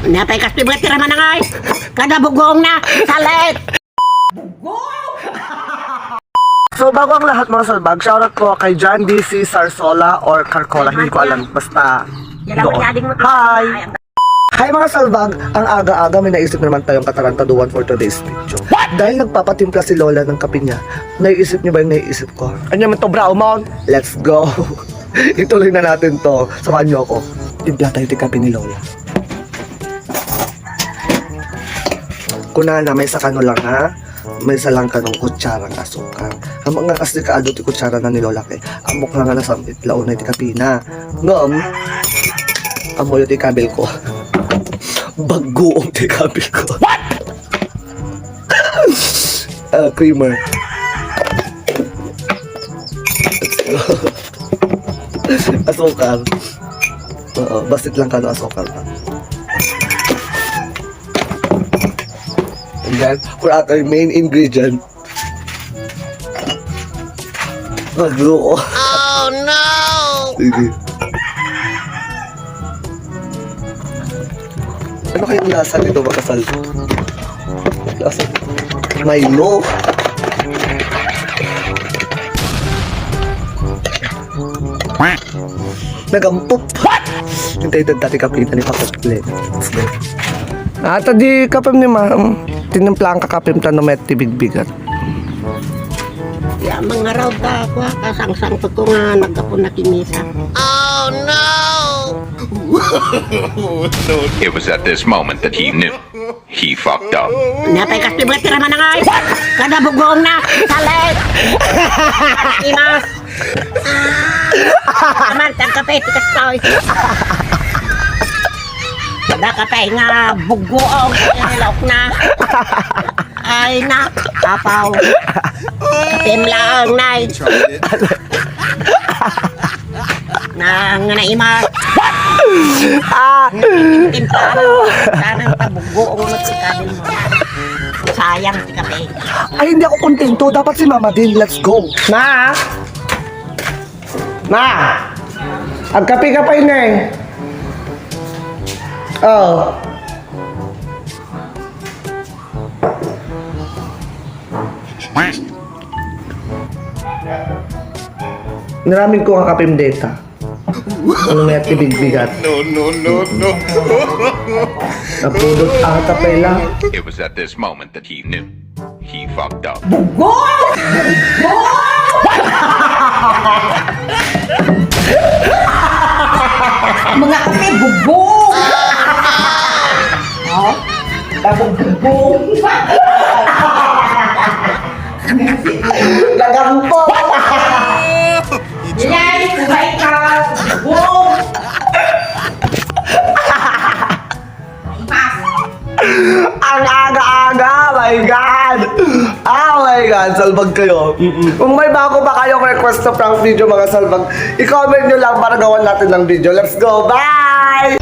Napay kasi mga tiraman na ngay. Kada bugong na. Salit. So bago ang lahat mga salbag, shoutout ko kay John DC Sarsola or Carcola, hindi ko alam, basta doon. Hi! Hi mga salbag, ang aga-aga may naisip naman tayong katarantaduan for today's video. Dahil nagpapatimpla si Lola ng kape niya, naiisip niyo ba yung naiisip ko? Ano naman to, Braumon? Let's go! Ituloy na natin to. Samahan niyo ako. Timpla tayo yung kape ni Lola. Kuna na may sakano lang ha. May salang ka ng kutsarang asukar. Ang mga kasi kaado ti kutsara na ni Lola kay amok na nga nasambit lao na ti kapina. Ngam, amoy ti kabel ko. Bagoong ti kabel ko. What? Creamer. Asukar. Oo, basit lang ka ng asukar pa. And then, for our main ingredient, magluko. Oh no! Sige. Ano kayong lasa nito, makasal? Lasa? Milo. Nagampop. What? Hintay doon dati kapita ni Papa Glenn. Ata di kapim ni ma'am. Tinimplang kakapim ta no met tibig-bigat. Ya mga raw ta ako kasangsang ko nga nagkapon na kinisa. Oh no! It was at this moment that he knew he fucked up. Napay kasi mga tiraman na ngay. Kada bugong na. Salit. Imas. Aman, tangkapay tikas toy. Kada kapay nga bugong ilok na. Ay na, kapaw. Kapim lang, nay. Nang naima. Timpla. Tanang pabugong mo si kabil mo. Sayang si kapay. Ay, hindi ako kontento. Dapat si Mama din. Let's go. Ma! Ma! Agkapi-kapay na eh. Oh. Naraming ko ang kapim data. Ano may atibig-bigat. No. Napudot ang kapela. It was at this moment that he knew he fucked up. Mga kape bubong! Oh? Tapos bubong! Gagampo! Yay! Kubay ka! Bubong! Ang aga-aga! My God! Oh my God! Salbag kayo. Kung may bago pa kayong request na prank video mga salbag, i-comment nyo lang para gawan natin ng video. Let's go! Bye!